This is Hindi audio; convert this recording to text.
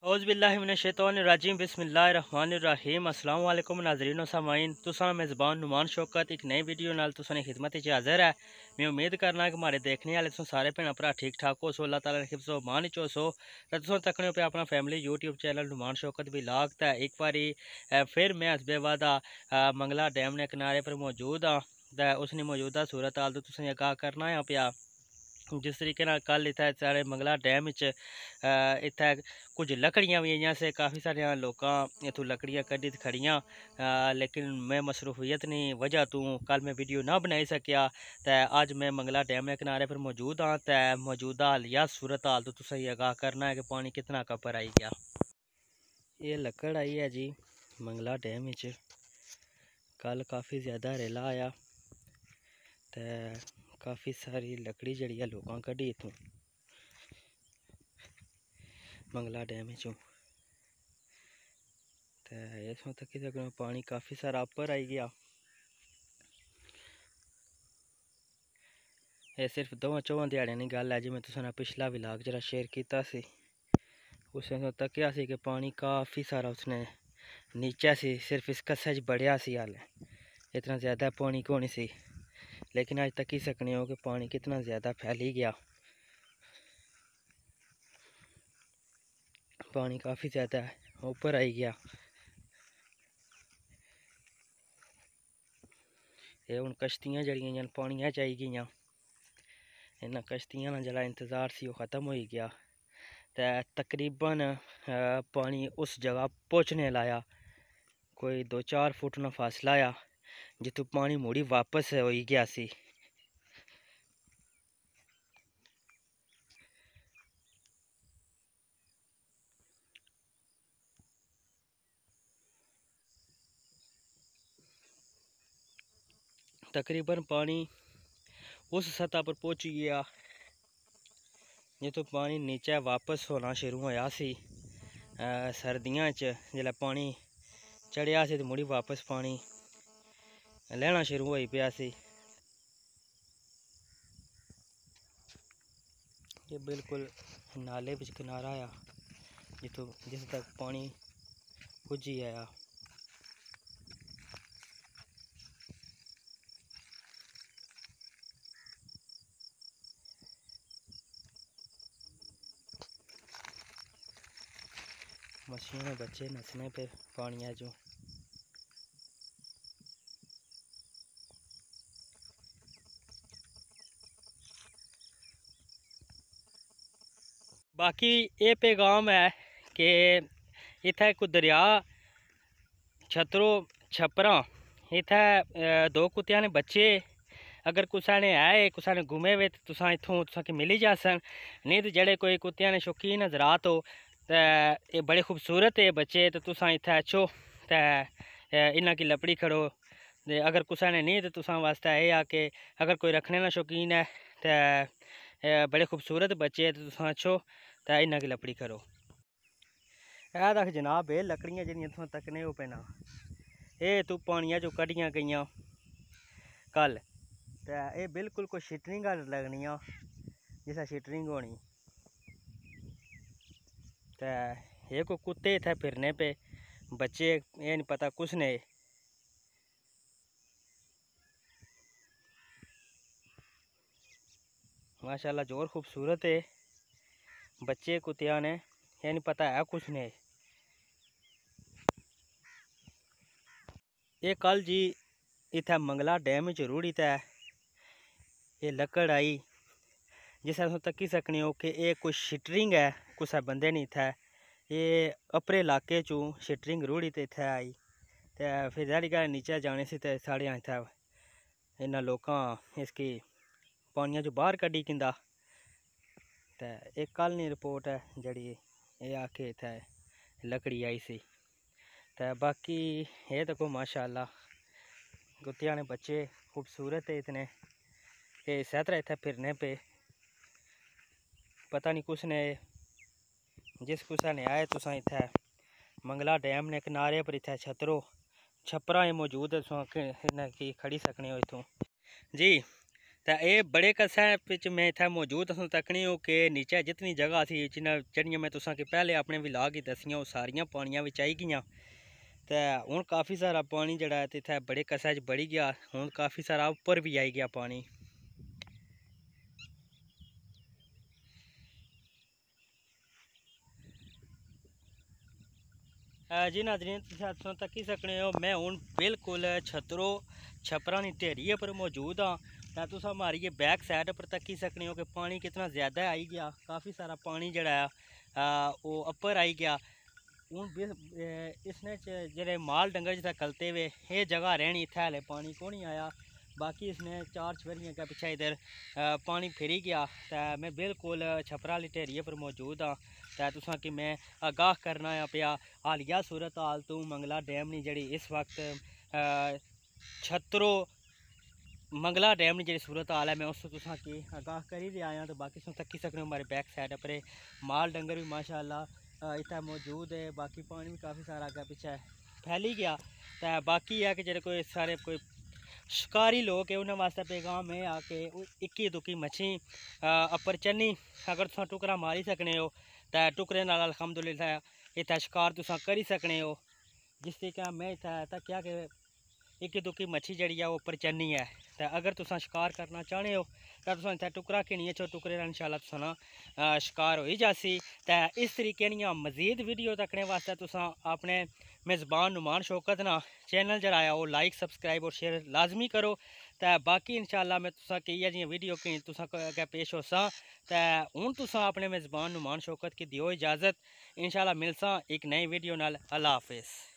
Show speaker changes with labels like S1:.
S1: औज़ुबिल्लाहिमिनश्शैतानिर्रजीम बिस्मिल्लाहिर्रहमानिर्रहीम। अस्सलाम वालेकुम नाज़रीन व सामाईन, तुसां मेज़बान नुमान शौकत एक नई वीडियो नाल तुसां दी खिदमत च हाज़िर है। मैं उम्मीद करना कि हमारे देखने वाले तुसां सारे भैन भरा ठीक ठाक हो सो, अल्लाह ताला ने हिफ्ज़ व अमान च हो सो। तुसां तकने पे अपना family YouTube channel Numan Shaukat भी लागता है। एक बारी फिर मैं हसबे वादा मंगला डैम ने किनारे पर मौजूद हाँ। ते उसने मौजूदा सूरत हाल तो तुसें आगाह करना है पिया। जिस तरीके नाल कल इत्थै साढ़े मंगला डैम च इत्थै कुछ लकड़ियां भी आइयां से, काफ़ी सारियां लोकां इत्थों लकड़ियां कड्ढी ते खड़ियां, लेकिन मैं मसरूफियत नी वजह तू कल मैं वीडियो ना बनाई सकिया। ते अज मैं मंगला डैम के किनारे पर मौजूद हाँ। ते मौजूदा हालिया सूरत हाल तो तुसें आगाह करना है कि पानी कितना कपर आई गया। ये लकड़ आई है जी मंगला डैम च, कल काफ़ी ज़्यादा रेला आया ते काफ़ी सारी लकड़ी जड़ी है लोगों कड्ढी इतों मंगला डैम चों। ते इसों तक पानी काफ़ी सारा उपर आई गया। ये सिर्फ 2-4 दिहाड़ियां की गल है जी। मैं तुसां पिछला व्लॉग जरा शेयर किया सी, उसने तकिया सी कि पानी काफ़ी सारा उसने नीचे सी, सिर्फ इस कस्से च बढ़िया सी। हाल इतना ज़्यादा पानी को नहीं सी, लेकिन आज तक ही सकने हो कि पानी कितना ज़्यादा फैली गया। पानी काफ़ी ज़्यादा ऊपर आई गया। ये हुण कश्तियां जड़ियां पानिया च आई गई, इन्हां कश्तियां दा जड़ा इंतज़ार सी वो ख़त्म हो गया। तो तकरीबन पानी उस जगह पहुँचने लाया कोई 2-4 फुट ना फासला आया जितों पानी मुड़ी वापस हो गया सी। तकरीबन पानी उस सतह पर पहुँच गया जितों पानी नीचे वापस होना शुरू होया सी। सर्दियां च जिसलै पानी चढ़िया सी तो मुड़ी वापस पानी लैना शुरू हो पिया सी। ये बिल्कुल नाले विच किनारा आ जिस तक पानी पुज्जी आया। मछलियों में बच्चे नसने पे पानी जो बाकी ये पैगाम है कि इत्थै कोई दरिया छतरो छपरा इत्थै 2 कुत्तियां ने बच्चे अगर कुसा ने है कुसा ने गुमे हुए तो तुसां इत्थों तुसां मिली जासन। नहीं तो जड़े कोई कुत्तियां ने शौकीन हजरात हो तो ये बड़े खूबसूरत है बच्चे, तो तुसां इत्थै अच्छो तो इन्हां की लपड़ी खड़ो। अगर कुसा ने नहीं तो तुसां वास्ते ये आ कि अगर कोई रखने ना शौकीन है तो बड़े खूबसूरत बच्चे तो तुसां अच्छो तो इन्हां की लपड़ी करो। यह तक जनाब ये लकड़ियां जिहड़ियां तुसां तकने हो पैना ये तू पानिया चो कड्ढियां गईयां कल, तो ये बिल्कुल कोई शिटरिंग लगनियां जिस शिटरिंग होनी। तो ये कोई कुत्ते इत्थै फिरने पे बच्चे ये नहीं पता कुछ ने। माशाल्लाह जोर खूबसूरत है बच्चे कुत्तिया ने, ये नहीं पता है कुछ ने। ये कल जी इत्थै मंगला डैम च रुड़ी ते ये लकड़ आई जिस तुम तक्की सकने हो कि ये कोई शिटरिंग है कुछ बंदे ने इत्थै ये अपरे इलाके चू शिटरिंग रुड़ी तो इत्थै आई। तो फिर ज़ाहिर गल्ल नीचे जाने से तो साढ़े इत्थै इन्ना लोकां इसकी पानिया चो बाहर कड्ढी किंदा। तो एक कल नी रिपोर्ट है जड़ी ये आके इत्थै लकड़ी आई सी। तो बाकी ये देखो माशाल्लाह कुत्तियां ने बच्चे खूबसूरत है इतने ये सहतरा इत्थै फिरने पे पता नहीं कुछ ने जिस कुसा ने आए तुसां इत्थै मंगला डैम ने किनारे पर इत्थै छतरो छपरा मौजूद है, तुसां की खड़ी सकने हो इत्थों जी। तो ये बड़े कस्से मैं इतना मौजूद तुम तकनी हो कि नीचे जितनी जगह थी जिन्हें मैं तुसा कि पहले अपने विलाग ही दसियां वो सारियां पानियां बिच आई गई। तो हूँ काफ़ी सारा पानी जड़ा है इतने बड़े कस्से बढ़ी गया, हूँ काफ़ी सारा उपर भी आई गया पानी। जी नाज़रीन तुम तकी सकने हो मैं हूँ बिल्कुल छपरा नी ढेरिए पर मौजूद हाँ। तो तुस हमारी ये बैक साइड पर तकी सकने हो कि पानी कितना ज़्यादा आई गया, काफ़ी सारा पानी जड़ा है वो अपर आई गया। हूँ इसने जेह्ड़े माल डंगर जित्थै कलते हुए ये जगह रहनी, इत्थै हले पानी को नहीं आया। बाकी इसने 4 चवेरियां के पिछे इधर पानी फिरी गया। तो मैं बिल्कुल छपरा आह्ली ढेरिए पर मौजूद हाँ। तो तुसां कि मैं आगाह करना पिया हालिया सूरत हाल तू मंगला डैम नी जड़ी इस वक्त छत्रो मंगला डैम नी जी सूरत हाल है, मैं उस तुसां की आगाह करी दे आया। तो बाकी तुम तक्की सकने हो हमारे बैक साइड पर माल डंगर भी माशाअल्लाह इतना मौजूद है। बाकी पानी भी काफ़ी सारा अगर पिछे फैली गया। तो बाकी है कि जेह्ड़े कोई सारे कोई शिकारी लोग है उन्होंने वास्ते पैगाम है कि इक्की दुक्की मच्छी अपर चन्नी अगर तुम टुकरा मारी सकने हो तो टुकरे नाल अल्हम्दुलिल्लाह इतना शिकार तुम करी सकने हो। जिस तरीके मैं इतना तक्या कि इक्की दुक्की मच्छी जड़ी है वो उपर चन्नी है। तो अगर तुम शिकार करना चाहते हो तो तुम इतना टुकरा किनिए छो टुकरे इंशाल्लाह तुम शिकार हो जासी। तो इस तरीके दियां मजीद वीडियो तकने वास्ते तुम अपने मेज़बान नुमान शौकत ना चैनल जरा वो लाइक सब्सक्राइब और शेयर लाजमी करो। तो बाकी इंशाल्लाह मैं तुसा कई जियां वीडियो की तुसा अगर पेश होसा। तो हूँ तुसा अपने मेज़बान नुमान शौकत की दियो इजाज़त, इंशाल्लाह मिलसा एक नई वीडियो नाल। अल्लाह हाफिज़।